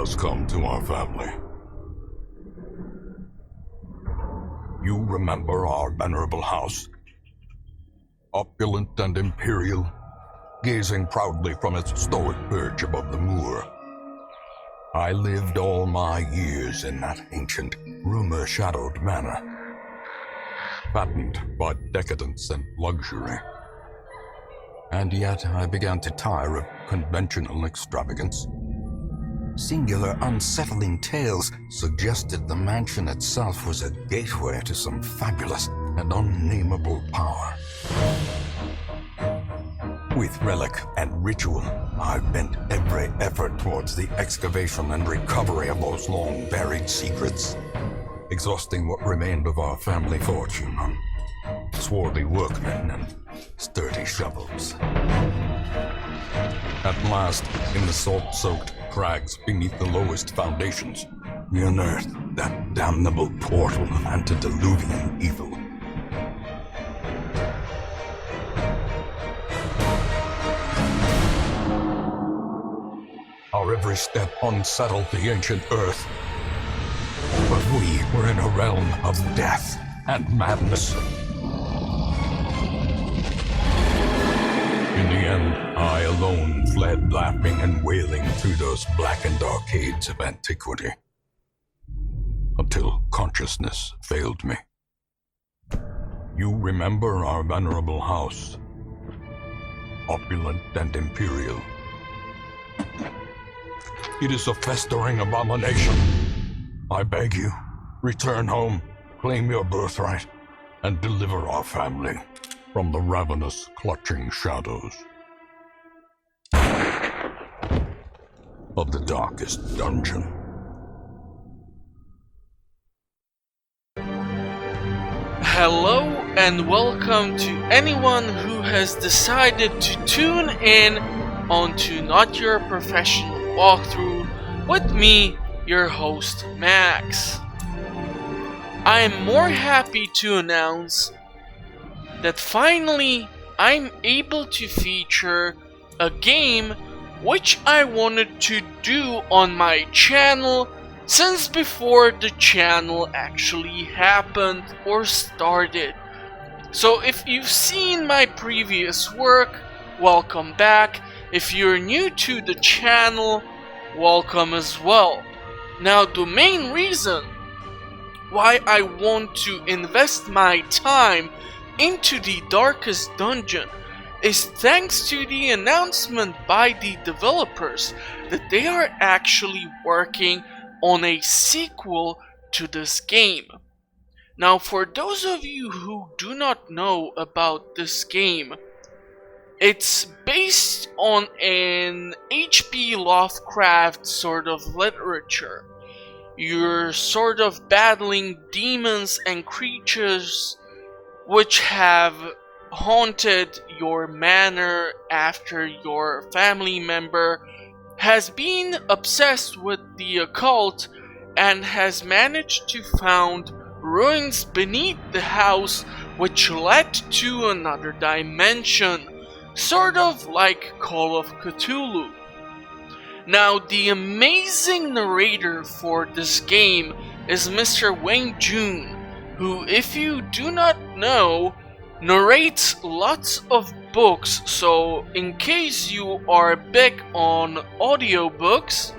has come to our family. You remember our venerable house? Opulent and imperial, gazing proudly from its stoic perch above the moor. I lived all my years in that ancient, rumor-shadowed manor, fattened by decadence and luxury. And yet I began to tire of conventional extravagance. Singular, unsettling tales suggested the mansion itself was a gateway to some fabulous and unnameable power. With relic and ritual, I bent every effort towards the excavation and recovery of those long-buried secrets, exhausting what remained of our family fortune on swarthy workmen and sturdy shovels. At last, in the salt-soaked crags beneath the lowest foundations, we unearthed that damnable portal of antediluvian evil. Our every step unsettled the ancient earth, but we were in a realm of death and madness. In the end, I alone fled laughing and wailing through those blackened arcades of antiquity, until consciousness failed me. You remember our venerable house, opulent and imperial. It is a festering abomination. I beg you, return home, claim your birthright, and deliver our family from the ravenous, clutching shadows of the darkest dungeon. Hello and welcome to anyone who has decided to tune in onto Not Your Professional Walkthrough with me, your host Max. I am more happy to announce that finally I'm able to feature a game which I wanted to do on my channel since before the channel actually happened or started. So if you've seen my previous work, welcome back. If you're new to the channel, welcome as well. Now the main reason why I want to invest my time into the darkest dungeon is thanks to the announcement by the developers that they are actually working on a sequel to this game. Now for those of you who do not know about this game, it's based on an H.P. Lovecraft sort of literature. You're sort of battling demons and creatures which have haunted your manor after your family member has been obsessed with the occult and has managed to found ruins beneath the house which led to another dimension, sort of like Call of Cthulhu. Now the amazing narrator for this game is Mr. Wayne June, who, if you do not know, narrates lots of books, so in case you are big on audiobooks,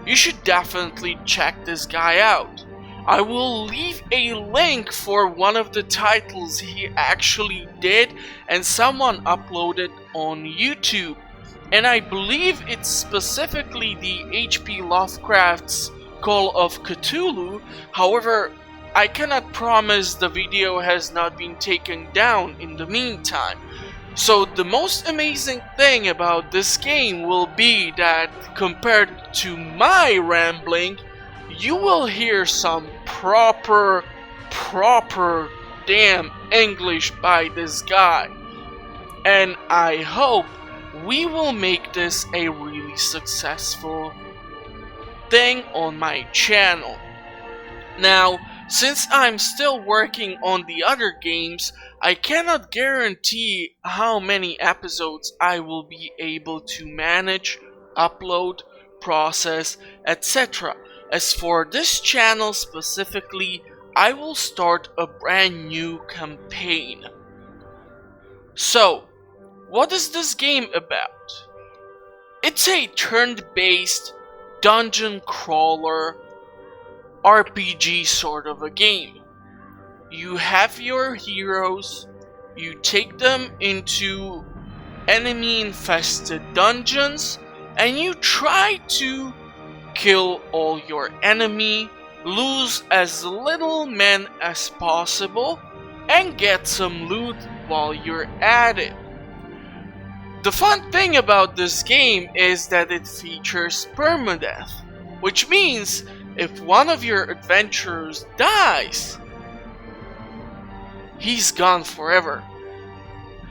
you should definitely check this guy out. I will leave a link for one of the titles he actually did and someone uploaded on YouTube, and I believe it's specifically the H.P. Lovecraft's Call of Cthulhu. However, I cannot promise the video has not been taken down in the meantime. So the most amazing thing about this game will be that compared to my rambling, you will hear some proper damn English by this guy. And I hope we will make this a really successful thing on my channel. Now, since I'm still working on the other games, I cannot guarantee how many episodes I will be able to manage, upload, process, etc. As for this channel specifically, I will start a brand new campaign. So, what is this game about? It's a turn-based dungeon crawler RPG sort of a game. You have your heroes, you take them into enemy-infested dungeons, and you try to kill all your enemy, lose as little men as possible, and get some loot while you're at it. The fun thing about this game is that it features permadeath, which means if one of your adventurers dies, he's gone forever.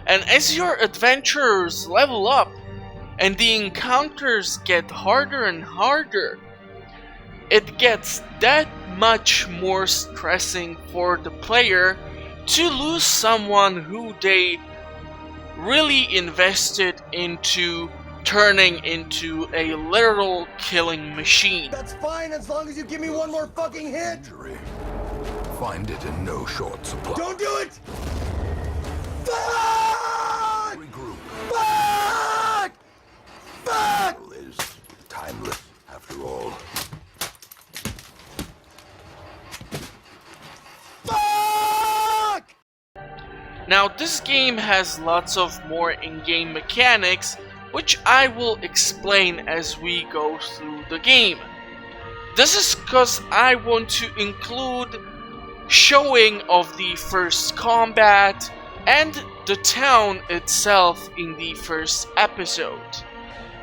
And as your adventurers level up and the encounters get harder and harder, it gets that much more stressing for the player to lose someone who they really invested into turning into a literal killing machine. That's fine as long as you give me one more fucking hit! Find it in no short supply. Don't do it! Fuck! Regroup. Fuck! Fuck! Battle is timeless, after all. Fuck! Now, this game has lots of more in-game mechanics, which I will explain as we go through the game. This is because I want to include showing of the first combat and the town itself in the first episode.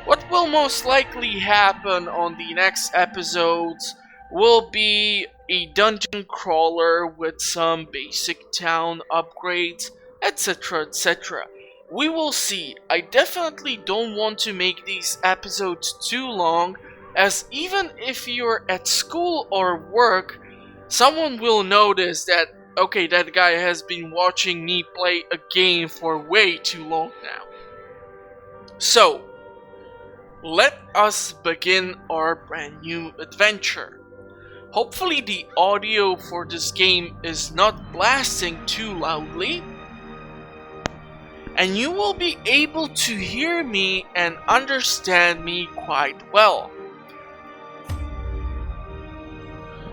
What will most likely happen on the next episodes will be a dungeon crawler with some basic town upgrades, etc, etc. We will see. I definitely don't want to make these episodes too long, as even if you're at school or work, someone will notice that, okay, that guy has been watching me play a game for way too long now. So, let us begin our brand new adventure. Hopefully the audio for this game is not blasting too loudly, and you will be able to hear me and understand me quite well.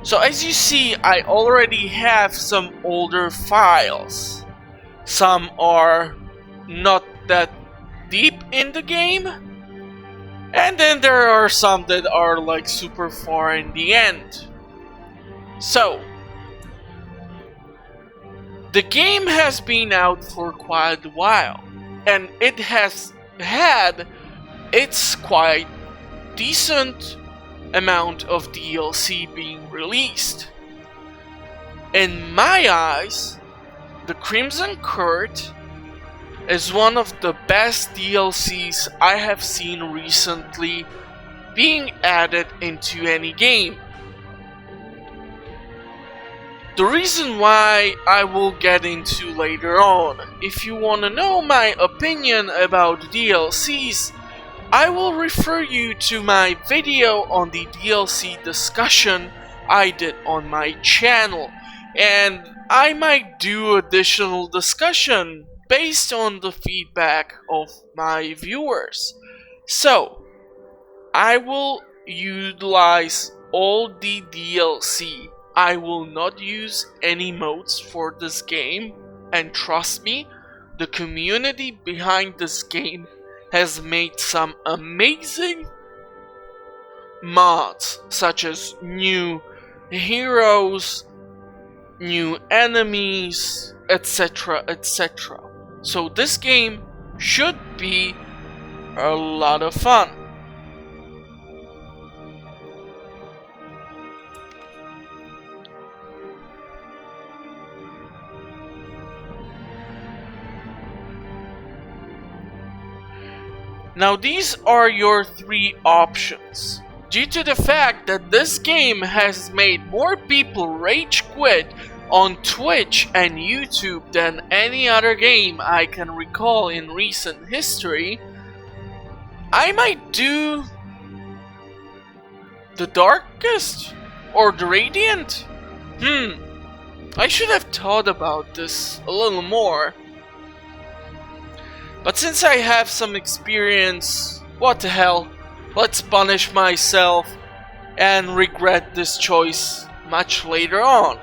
So as you see, I already have some older files. Some are not that deep in the game, and then there are some that are like super far in the end. So, the game has been out for quite a while, and it has had its quite decent amount of DLC being released. In my eyes, the Crimson Court is one of the best DLCs I have seen recently being added into any game. The reason why I will get into later on. If you want to know my opinion about DLCs, I will refer you to my video on the DLC discussion I did on my channel, and I might do additional discussion based on the feedback of my viewers. So, I will utilize all the DLC. I will not use any modes for this game, and trust me, the community behind this game has made some amazing mods, such as new heroes, new enemies, etc, etc. So this game should be a lot of fun. Now these are your three options. Due to the fact that this game has made more people rage quit on Twitch and YouTube than any other game I can recall in recent history, I might do The darkest? Or the radiant? I should have thought about this a little more. But since I have some experience, what the hell? Let's punish myself and regret this choice much later on.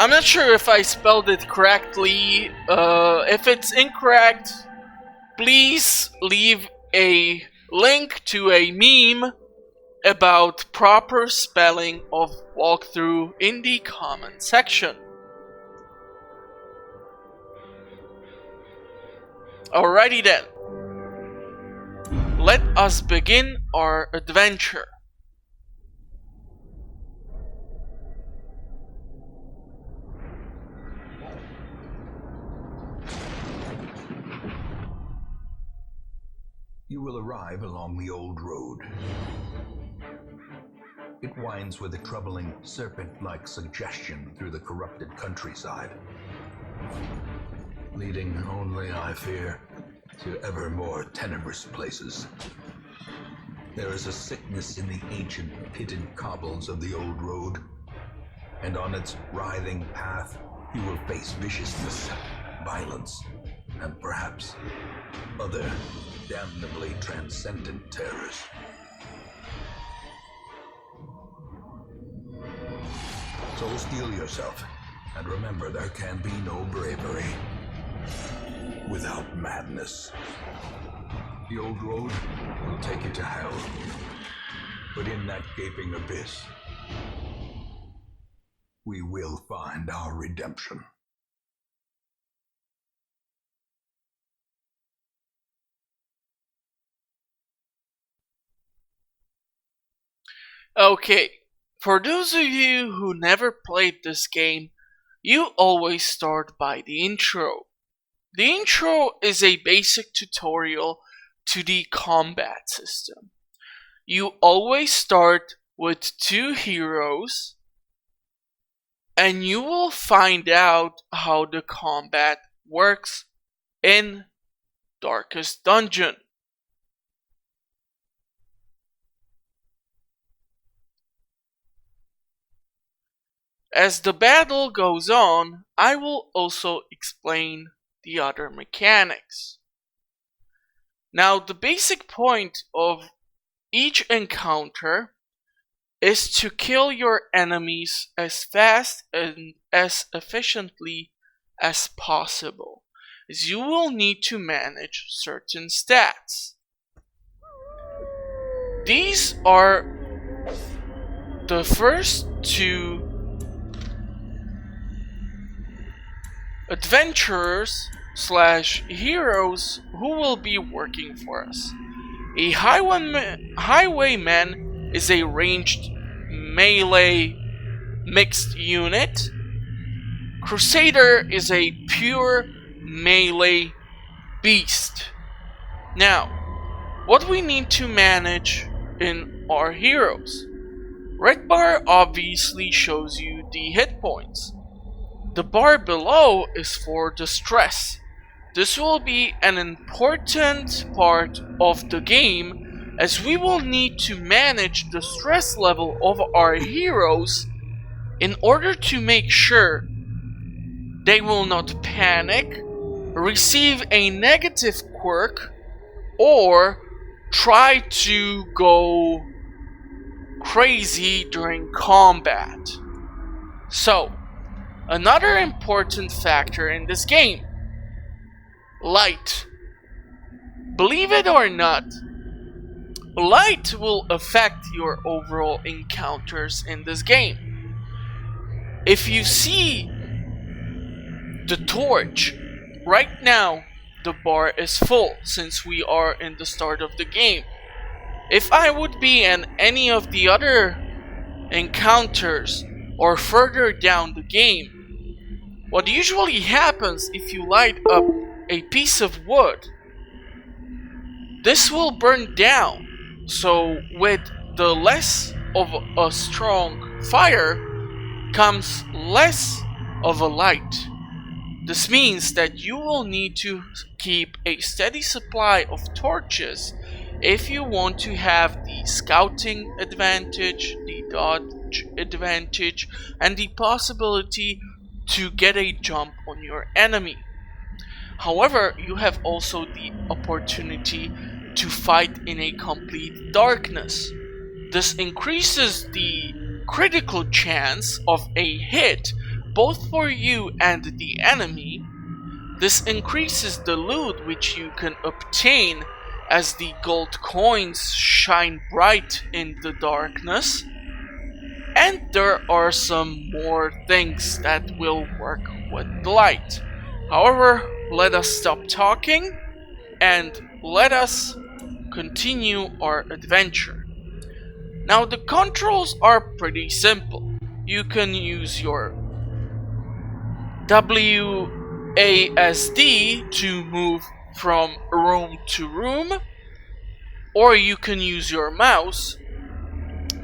I'm not sure if I spelled it correctly. If it's incorrect, please leave a link to a meme about proper spelling of walkthrough in the comment section. Alrighty then. Let us begin our adventure. You will arrive along the old road. It winds with a troubling, serpent-like suggestion through the corrupted countryside, leading only, I fear, to ever more tenebrous places. There is a sickness in the ancient, pitted cobbles of the old road, and on its writhing path you will face viciousness, violence, and perhaps other damnably transcendent terrors. So steel yourself, and remember there can be no bravery without madness. The old road will take you to hell, but in that gaping abyss, we will find our redemption. Okay, for those of you who never played this game, you always start by the intro. The intro is a basic tutorial to the combat system. You always start with two heroes, and you will find out how the combat works in Darkest Dungeon. As the battle goes on, I will also explain the other mechanics. Now, the basic point of each encounter is to kill your enemies as fast and as efficiently as possible, as you will need to manage certain stats. These are the first two adventurers slash heroes who will be working for us. A highwayman is a ranged melee mixed unit. Crusader is a pure melee beast. Now, what we need to manage in our heroes. Red bar obviously shows you the hit points. The bar below is for the stress. This will be an important part of the game, as we will need to manage the stress level of our heroes in order to make sure they will not panic, receive a negative quirk, or try to go crazy during combat. So, another important factor in this game: light. Believe it or not, light will affect your overall encounters in this game. If you see the torch, right now the bar is full since we are in the start of the game. If I would be in any of the other encounters or further down the game, what usually happens if you light up a piece of wood, this will burn down. So with the less of a strong fire comes less of a light. This means that you will need to keep a steady supply of torches if you want to have the scouting advantage, the dodge advantage, and the possibility to get a jump on your enemy. However, you have also the opportunity to fight in a complete darkness. This increases the critical chance of a hit both for you and the enemy. This increases the loot which you can obtain as the gold coins shine bright in the darkness. And there are some more things that will work with the light. However, let us stop talking and let us continue our adventure. Now the controls are pretty simple. You can use your WASD to move from room to room, or you can use your mouse.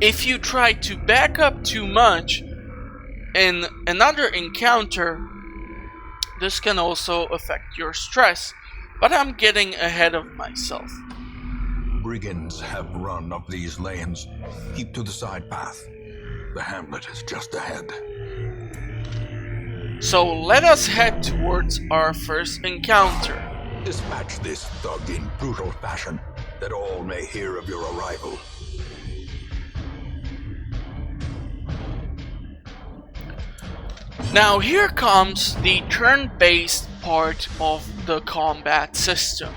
If you try to back up too much in another encounter, this can also affect your stress, but I'm getting ahead of myself. Brigands have run up these lanes. Keep to the side path. The hamlet is just ahead. So let us head towards our first encounter. Dispatch this thug in brutal fashion, that all may hear of your arrival. Now here comes the turn-based part of the combat system.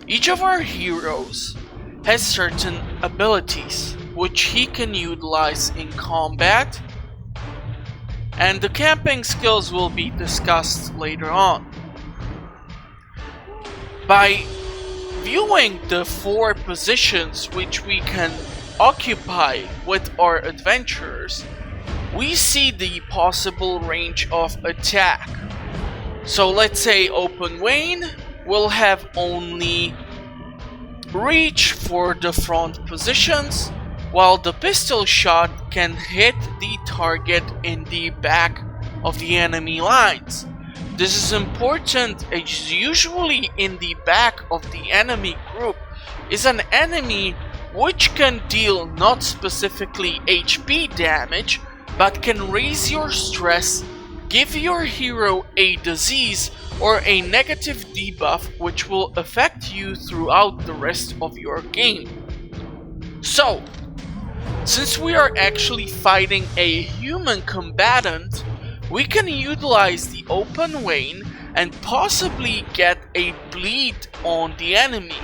Each of our heroes has certain abilities which he can utilize in combat, and the camping skills will be discussed later on. By viewing the 4 positions which we can occupy with our adventurers, we see the possible range of attack. So let's say Open Wayne will have only reach for the front positions, while the pistol shot can hit the target in the back of the enemy lines. This is important as usually in the back of the enemy group is an enemy which can deal not specifically HP damage, but can raise your stress, give your hero a disease or a negative debuff which will affect you throughout the rest of your game. So, since we are actually fighting a human combatant, we can utilize the Open Wayne and possibly get a bleed on the enemy.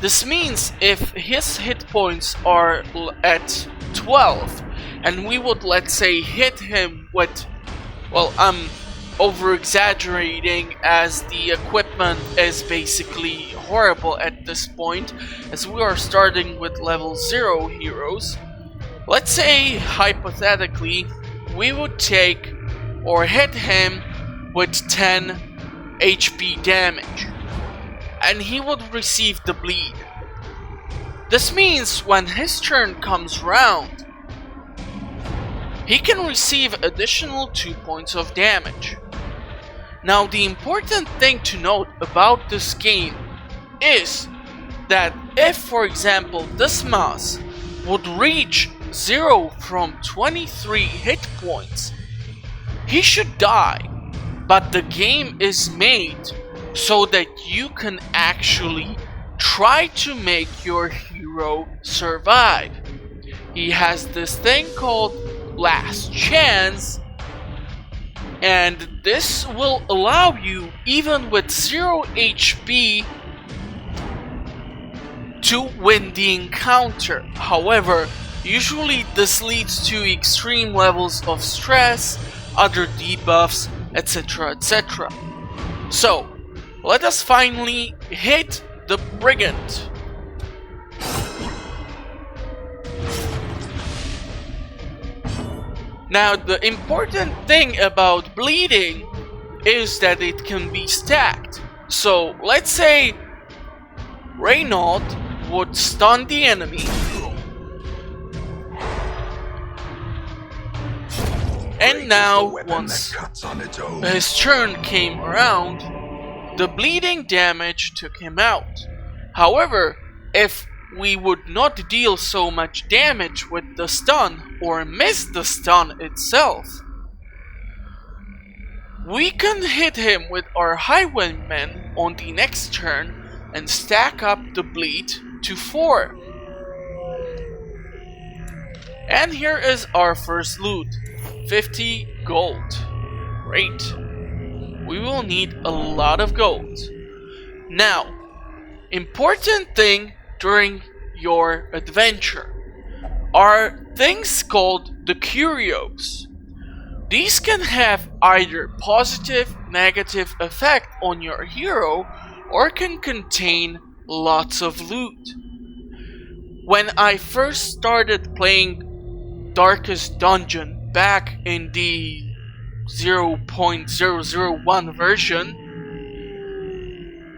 This means if his hit points are at 12 and we would, let's say, hit him with, well, I'm over exaggerating as the equipment is basically horrible at this point, as we are starting with level 0 heroes. Let's say hypothetically we would take or hit him with 10 HP damage and he would receive the bleed. This means when his turn comes round, he can receive additional 2 points of damage. Now the important thing to note about this game is that if, for example, this mouse would reach 0 from 23 hit points, he should die, but the game is made so that you can actually try to make your hero survive. He has this thing called Last Chance, and this will allow you, even with 0 HP, to win the encounter. However, usually this leads to extreme levels of stress, other debuffs, etc, etc. So, let us finally hit the Brigand. Now, the important thing about bleeding is that it can be stacked. So, let's say Reynaud would stun the enemy, And now, once cuts on its own. his turn came around, the bleeding damage took him out. However, if we would not deal so much damage with the stun or miss the stun itself, we can hit him with our highwaymen on the next turn and stack up the bleed to 4. And here is our first loot, 50 gold. Great. We will need a lot of gold. Now, important thing during your adventure are things called the curios. These can have either positive, negative effect on your hero or can contain lots of loot. When I first started playing Darkest Dungeon back in the 0.001 version,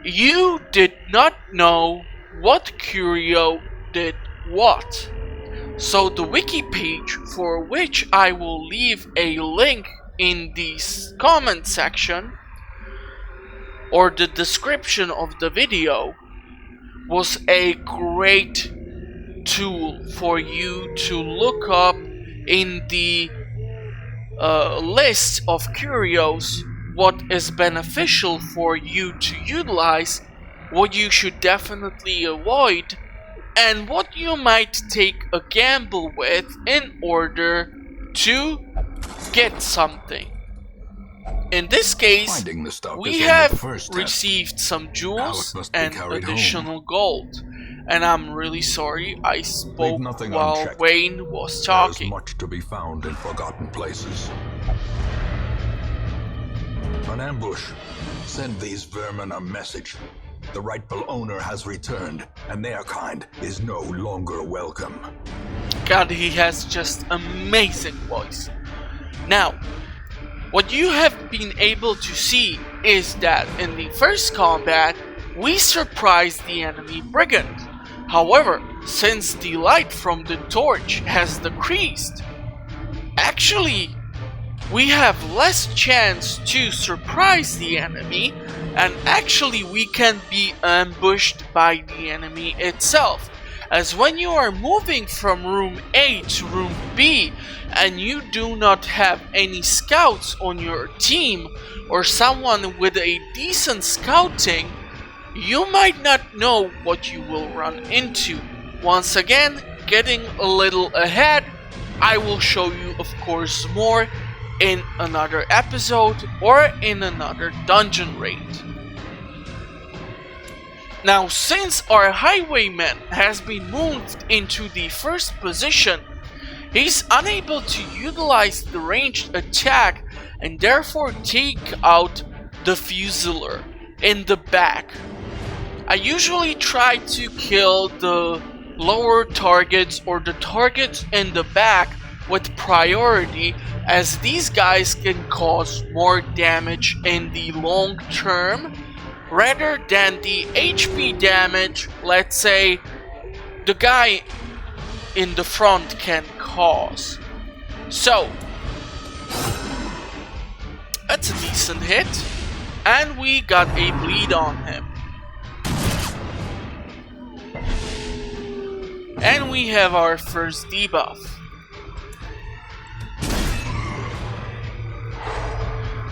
you did not know what curio did what. So the wiki page, for which I will leave a link in the comment section or the description of the video, was a great tool for you to look up in the list of curios what is beneficial for you to utilize, what you should definitely avoid, and what you might take a gamble with in order to get something. In this case, Finding the stuff we is only have the first step. received some jewels Now it must be and carried additional gold. And I'm really sorry I spoke nothing while unchecked. Wayne was There's talking. much to be found in forgotten places. An ambush. Send these vermin a message. The rightful owner has returned, and their kind is no longer welcome. God, he has just amazing voice. Now, what you have been able to see is that in the first combat, we surprised the enemy brigand. However, since the light from the torch has decreased, actually, we have less chance to surprise the enemy, and actually we can be ambushed by the enemy itself. As when you are moving from room A to room B and you do not have any scouts on your team or someone with a decent scouting, you might not know what you will run into. Once again, getting a little ahead, I will show you of course more in another episode or in another dungeon raid. Now, since our highwayman has been moved into the first position, he's unable to utilize the ranged attack and therefore take out the Fusiler in the back. I usually try to kill the lower targets or the targets in the back with priority, as these guys can cause more damage in the long term rather than the HP damage, let's say, the guy in the front can cause. So, that's a decent hit, and we got a bleed on him. And we have our first debuff.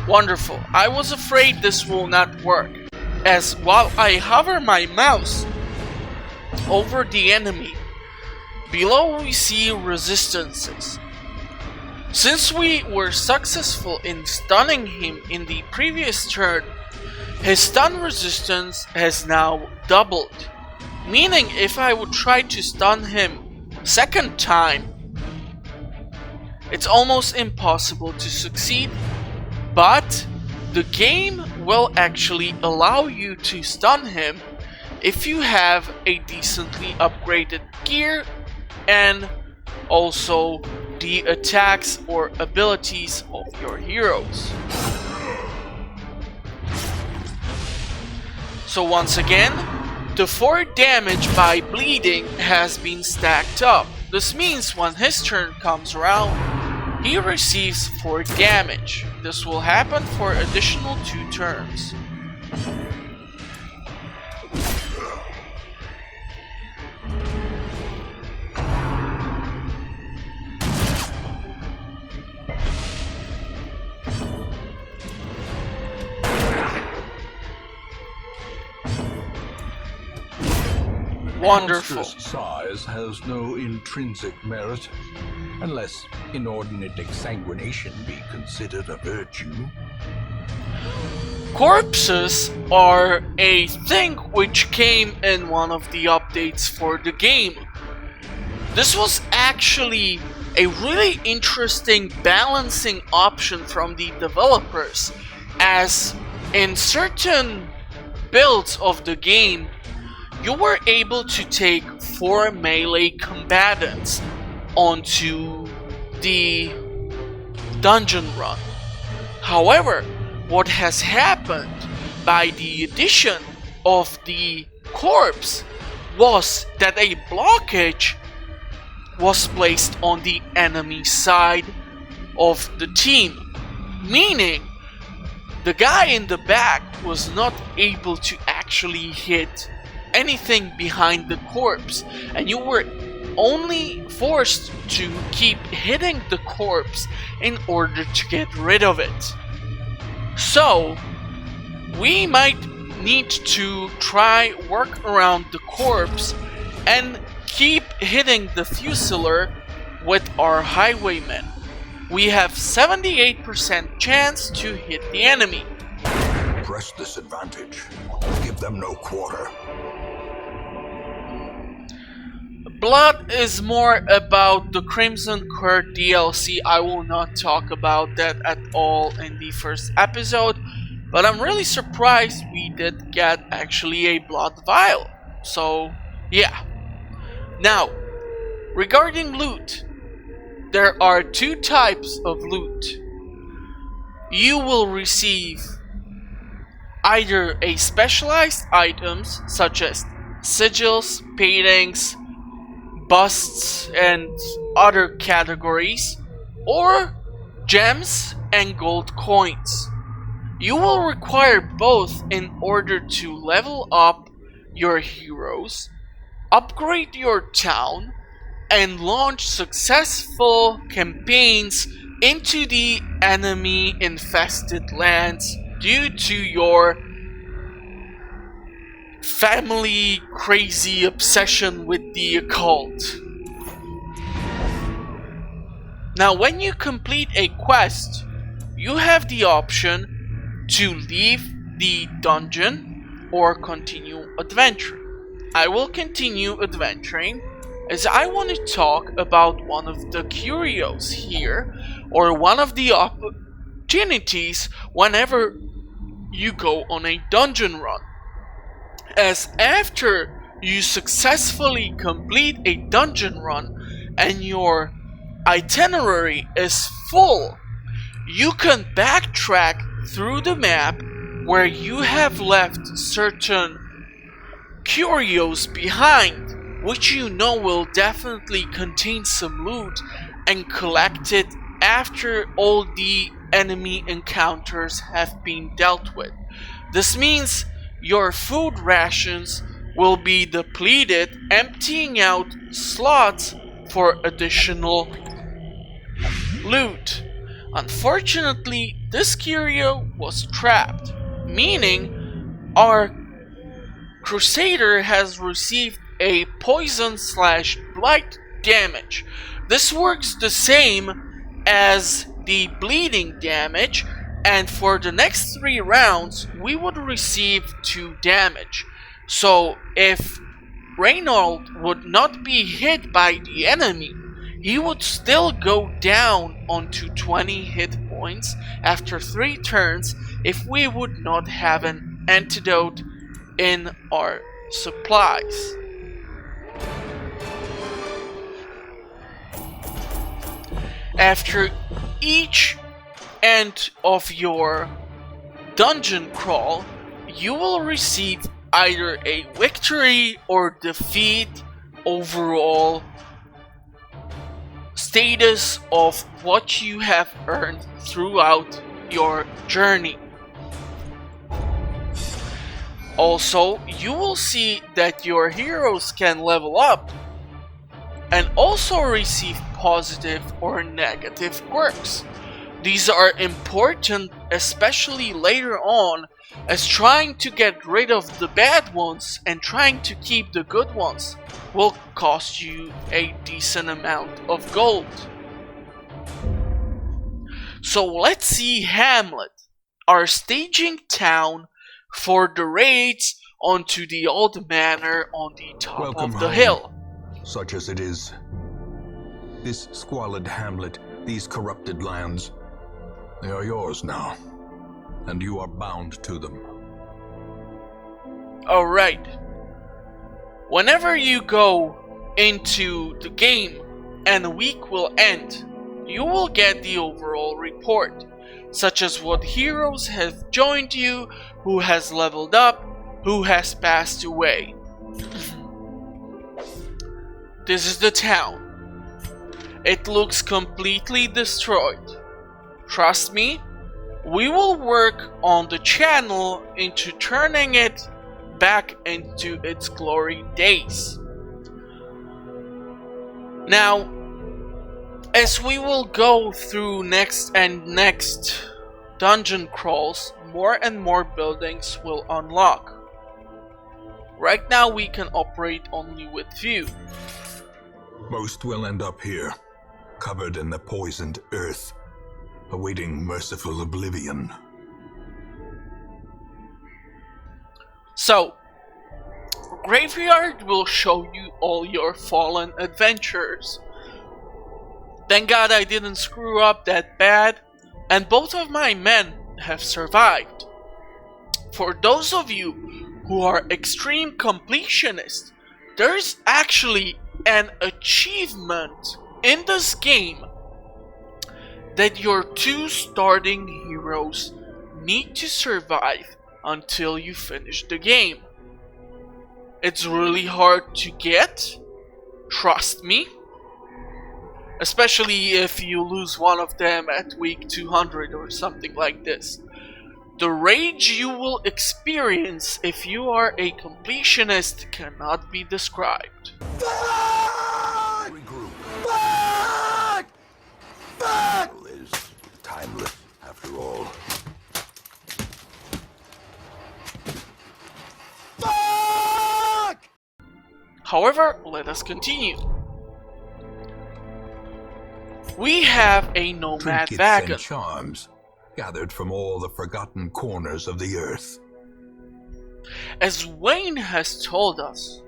Wonderful. I was afraid this will not work, as while I hover my mouse over the enemy, below we see resistances. Since we were successful in stunning him in the previous turn, his stun resistance has now doubled. Meaning if I would try to stun him second time, it's almost impossible to succeed. But the game will actually allow you to stun him if you have a decently upgraded gear and also the attacks or abilities of your heroes. So once again, the 4 damage by bleeding has been stacked up. This means when his turn comes around, he receives 4 damage. This will happen for additional 2 turns. Wonderful. Monstrous size has no intrinsic merit, unless inordinate exsanguination be considered a virtue. Corpses are a thing which came in one of the updates for the game. This was actually a really interesting balancing option from the developers, as in certain builds of the game, you were able to take 4 melee combatants onto the dungeon run. However, what has happened by the addition of the corpse was that a blockage was placed on the enemy side of the team, meaning the guy in the back was not able to actually hit anything behind the corpse, and you were only forced to keep hitting the corpse in order to get rid of it. So we might need to try work around the corpse and keep hitting the Fusilier with our highwaymen. We have 78% chance to hit the enemy. Press this advantage. Give them no quarter. Blood is more about the Crimson Court DLC. I will not talk about that at all in the first episode, but I'm really surprised we did get actually a blood vial. So, yeah. Now, regarding loot, there are 2 types of loot. You will receive either a specialized items such as sigils, paintings, busts, and other categories, or gems and gold coins. You will require both in order to level up your heroes, upgrade your town, and launch successful campaigns into the enemy infested lands due to your family crazy obsession with the occult. Now, when you complete a quest, you have the option to leave the dungeon or continue adventuring. I will continue adventuring, as I want to talk about one of the curios here, or one of the opportunities whenever you go on a dungeon run. As after you successfully complete a dungeon run and your itinerary is full, you can backtrack through the map where you have left certain curios behind, which you know will definitely contain some loot, and collect it after all the enemy encounters have been dealt with. This means your food rations will be depleted, emptying out slots for additional loot. Unfortunately, this curio was trapped, meaning our Crusader has received a poison/blight damage. This works the same as the bleeding damage, and for the next 3 rounds we would receive 2 damage. So if Reynold would not be hit by the enemy, he would still go down onto 20 hit points after 3 turns if we would not have an antidote in our supplies. After each end of your dungeon crawl, you will receive either a victory or defeat overall status of what you have earned throughout your journey. Also, you will see that your heroes can level up and also receive positive or negative quirks. These are important, especially later on, as trying to get rid of the bad ones and trying to keep the good ones will cost you a decent amount of gold. So let's see Hamlet, our staging town for the raids onto the old manor on the top Welcome of the home, hill. such as it is. This squalid hamlet, these corrupted lands, they are yours now, and you are bound to them. Alright. Whenever you go into the game and a week will end, you will get the overall report, such as what heroes have joined you, who has leveled up, who has passed away. This is the town. It looks completely destroyed. Trust me, we will work on the channel into turning it back into its glory days. Now, as we will go through next and next dungeon crawls, more and more buildings will unlock. Right now we can operate only with few. Most will end up here, covered in the poisoned earth, awaiting merciful oblivion. So, Graveyard will show you all your fallen adventurers. Thank God I didn't screw up that bad, and both of my men have survived. For those of you who are extreme completionists, there's actually an achievement in this game that your two starting heroes need to survive until you finish the game. It's really hard to get, trust me, especially if you lose one of them at week 200 or something like this. The rage you will experience if you are a completionist cannot be described. Fuck! Regroup. Fuck! Fuck! Is timeless, after all. Fuck! However, let us continue. We have a nomad Trinkets wagon. and charms, gathered from all the forgotten corners of the earth. As Wayne has told us,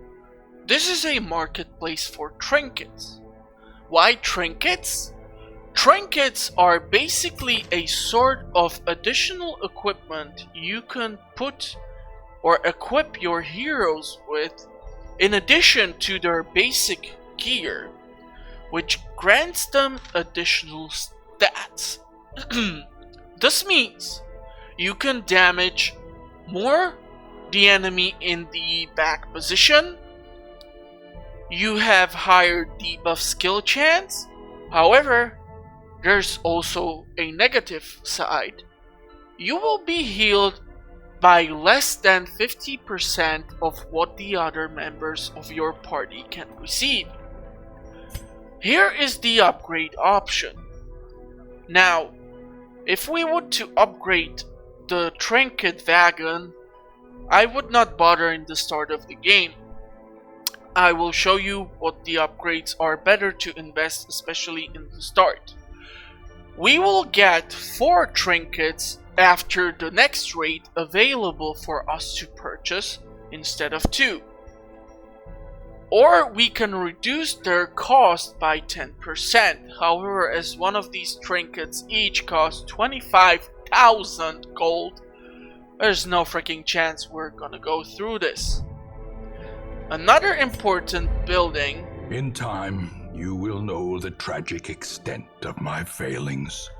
this is a marketplace for trinkets. Why trinkets? Trinkets are basically a sort of additional equipment you can put or equip your heroes with in addition to their basic gear, which grants them additional stats. This means you can damage more the enemy in the back position. You have higher debuff skill chance. However, there's also a negative side. You will be healed by less than 50% of what the other members of your party can receive. Here is the upgrade option. Now, if we were to upgrade the trinket wagon, I would not bother in the start of the game. I will show you what the upgrades are better to invest, especially in the start. We will get 4 trinkets after the next raid available for us to purchase instead of 2. Or we can reduce their cost by 10%. However, as one of these trinkets each cost 25,000 gold, there's no freaking chance we're gonna go through this. Another important building. In time, you will know the tragic extent of my failings.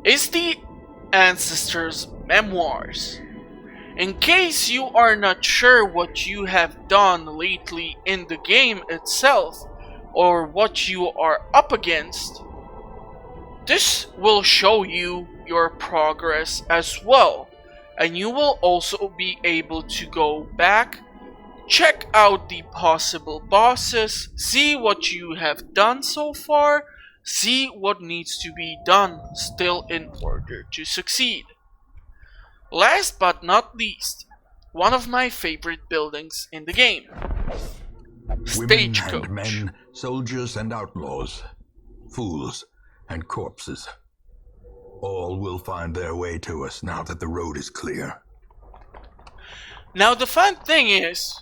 Is the Ancestors Memoirs. In case you are not sure what you have done lately in the game itself, or what you are up against, this will show you your progress as well, and you will also be able to go back, check out the possible bosses, see what you have done so far, see what needs to be done still in order to succeed. Last but not least, one of my favorite buildings in the game. Women Stagecoach. and men, soldiers and outlaws, fools and corpses. All will find their way to us now that the road is clear. Now the fun thing is,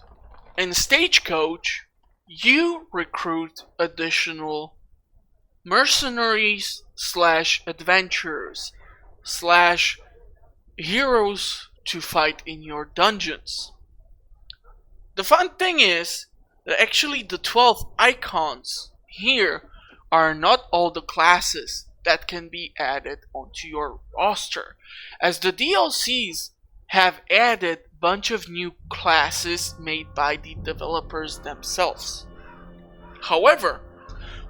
in Stagecoach, you recruit additional mercenaries / adventurers / heroes to fight in your dungeons. The fun thing is that actually the 12 icons here are not all the classes that can be added onto your roster, as the DLCs have added a bunch of new classes made by the developers themselves. However,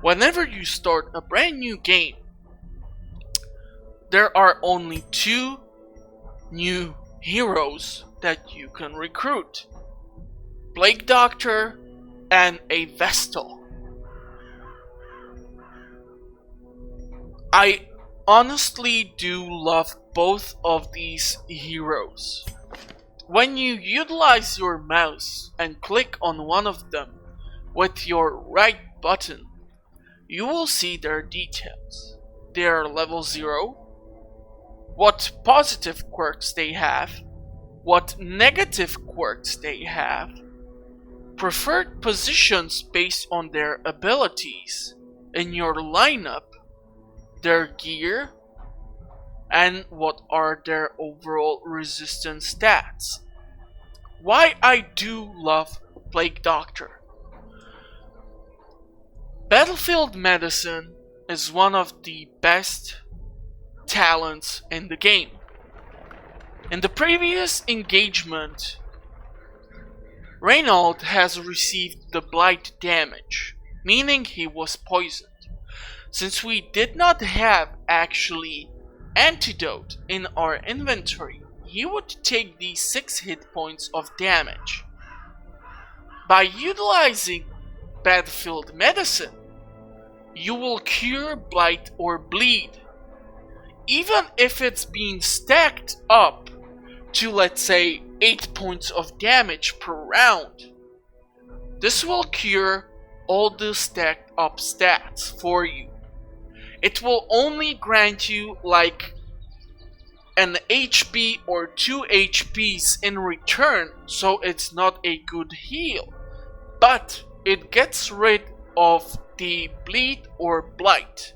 whenever you start a brand new game, there are only 2 new heroes that you can recruit: Plague Doctor and a Vestal. I honestly do love both of these heroes. When you utilize your mouse and click on one of them with your right button, you will see their details. They are level 0, what positive quirks they have, what negative quirks they have, preferred positions based on their abilities in your lineup, their gear, and what are their overall resistance stats. Why I do love Plague Doctor. Battlefield medicine is one of the best talents in the game. In the previous engagement, Reynold has received the blight damage, meaning he was poisoned. Since we did not have actually antidote in our inventory, he would take these 6 hit points of damage. By utilizing Battlefield medicine, you will cure blight or bleed, even if it's being stacked up to, let's say, 8 points of damage per round. This will cure all the stacked up stats for you. It will only grant you like an HP or 2 HPs in return, so it's not a good heal, but it gets rid of the bleed or blight.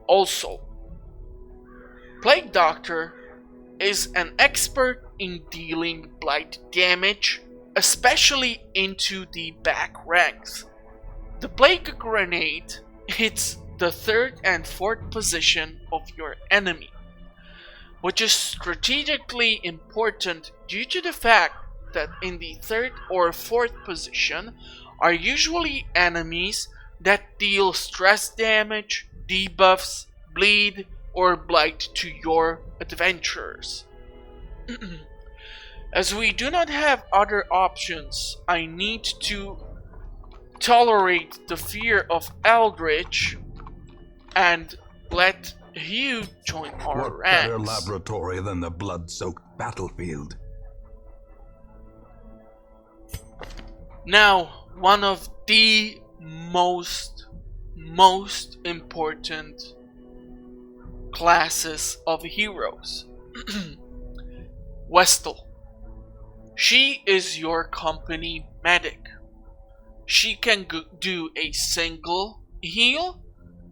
Also, Plague Doctor is an expert in dealing blight damage, especially into the back ranks. The Plague Grenade hits the 3rd and 4th position of your enemy, which is strategically important due to the fact that in the 3rd or 4th position are usually enemies that deal stress damage, debuffs, bleed, or blight to your adventurers. As we do not have other options, I need to tolerate the fear of Eldritch and let you join our What ranks. better laboratory than the blood-soaked battlefield? Now, one of the most important classes of heroes. Vestal. She is your company medic. She can do a single heal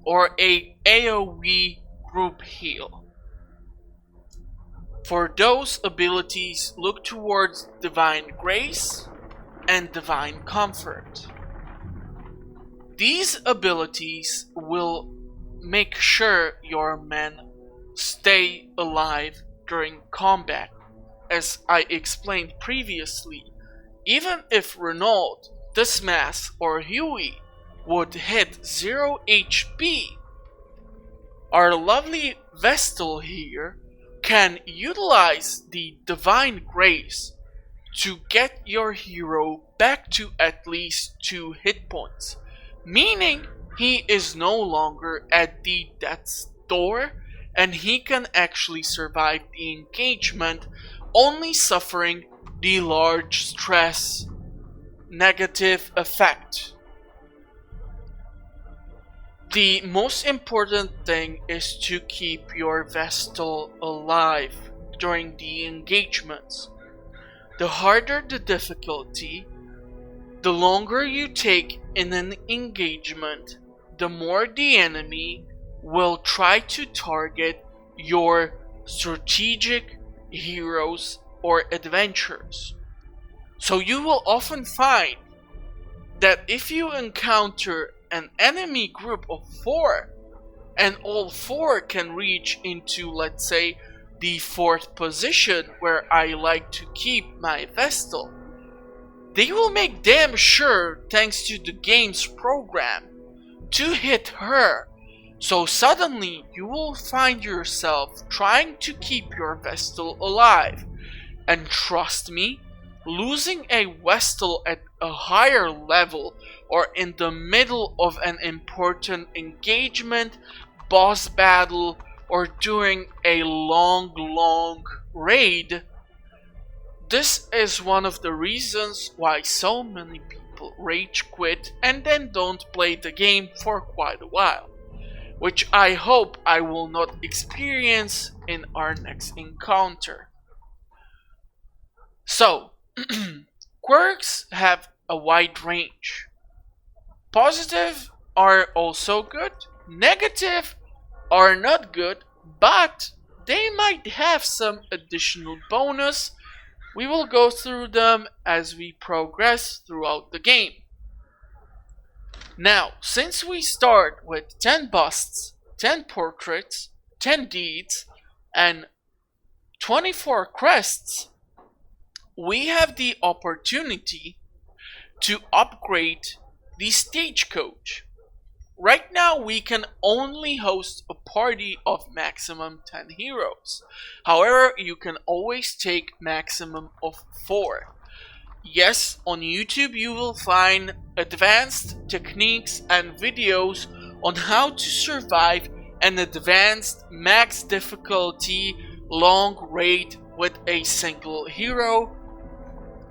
or a AoE group heal. For those abilities, look towards Divine Grace and Divine Comfort. These abilities will make sure your men stay alive during combat. As I explained previously, even if Renault, Dismas, or Huey would hit 0 HP, our lovely Vestal here can utilize the Divine Grace to get your hero back to at least 2 hit points, meaning he is no longer at the death's door and he can actually survive the engagement, only suffering the large stress negative effect. The most important thing is to keep your Vestal alive during the engagements. The harder the difficulty, the longer you take in an engagement, the more the enemy will try to target your strategic heroes or adventurers. So you will often find that if you encounter an enemy group of 4 and all 4 can reach into, let's say, the 4th position where I like to keep my Vestal, they will make damn sure, thanks to the game's program, to hit her. So suddenly you will find yourself trying to keep your Vestal alive. And trust me, losing a Vestal at a higher level or in the middle of an important engagement, boss battle, or during a long raid, this is one of the reasons why so many people rage quit and then don't play the game for quite a while, which I hope I will not experience in our next encounter. So, quirks have a wide range. Positive are also good, negative are not good, but they might have some additional bonus. We will go through them as we progress throughout the game. Now, since we start with 10 busts, 10 portraits, 10 deeds, and 24 crests, we have the opportunity to upgrade the stagecoach. Right now we can only host a party of maximum 10 heroes. However, you can always take maximum of 4. Yes, on YouTube you will find advanced techniques and videos on how to survive an advanced max difficulty long raid with a single hero.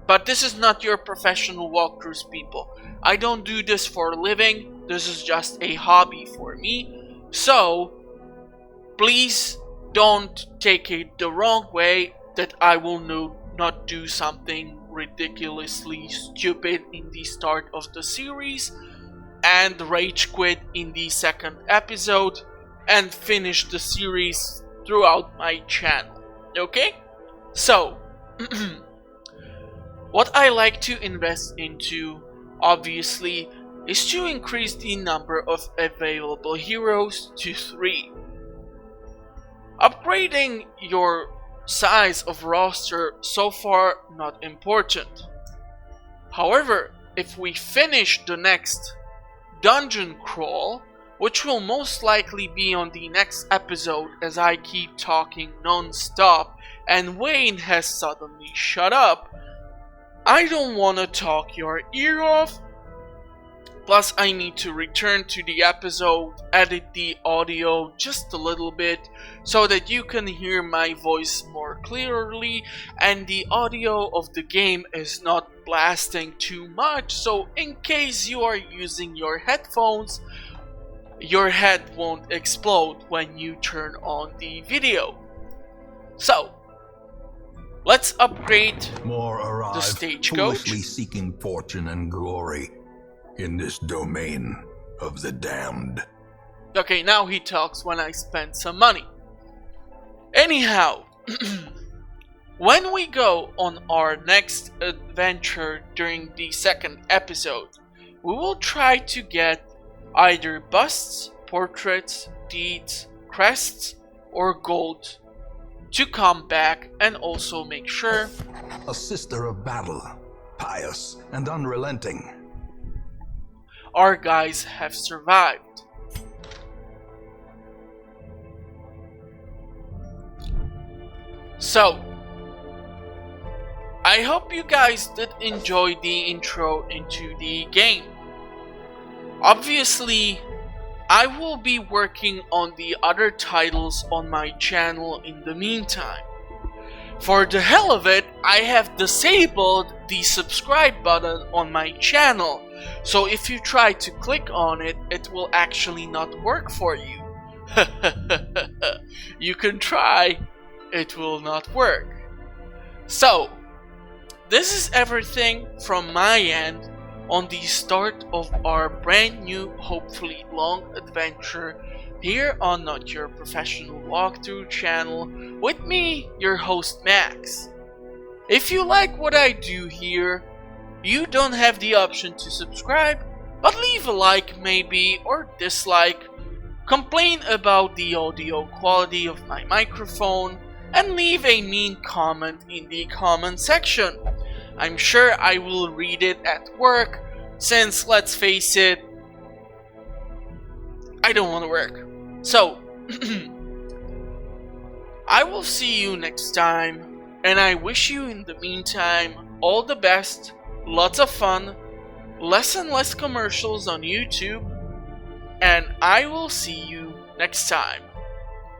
But this is not your professional walkthroughs, people. I don't do this for a living. This is just a hobby for me. So, please don't take it the wrong way that I will not do something ridiculously stupid in the start of the series and rage quit in the second episode and finish the series throughout my channel. Okay? So, what I like to invest into, obviously, is to increase the number of available heroes to 3. Upgrading your size of roster so far not important. However, if we finish the next dungeon crawl, which will most likely be on the next episode as I keep talking non-stop and Wayne has suddenly shut up, I don't want to talk your ear off. Plus I need to return to the episode, edit the audio just a little bit so that you can hear my voice more clearly and the audio of the game is not blasting too much, so in case you are using your headphones, your head won't explode when you turn on the video. So, let's upgrade More arrive, the stagecoach. foolishly seeking fortune and glory in this domain of the damned. Okay, now he talks when I spend some money. Anyhow, when we go on our next adventure during the second episode, we will try to get either busts, portraits, deeds, crests, or gold to come back and also make sure A sister of battle, pious and unrelenting. our guys have survived. So, I hope you guys did enjoy the intro into the game. Obviously, I will be working on the other titles on my channel in the meantime. For the hell of it, I have disabled the subscribe button on my channel, so if you try to click on it, it will actually not work for you. You can try, it will not work. So, this is everything from my end on the start of our brand new, hopefully long adventure here on Not Your Professional Walkthrough channel with me, your host Max. If you like what I do here, you don't have the option to subscribe, but leave a like maybe or dislike, complain about the audio quality of my microphone, and leave a mean comment in the comment section. I'm sure I will read it at work, since let's face it, I don't want to work. So, I will see you next time, and I wish you in the meantime all the best, lots of fun, less and less commercials on YouTube, and I will see you next time.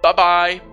Bye bye.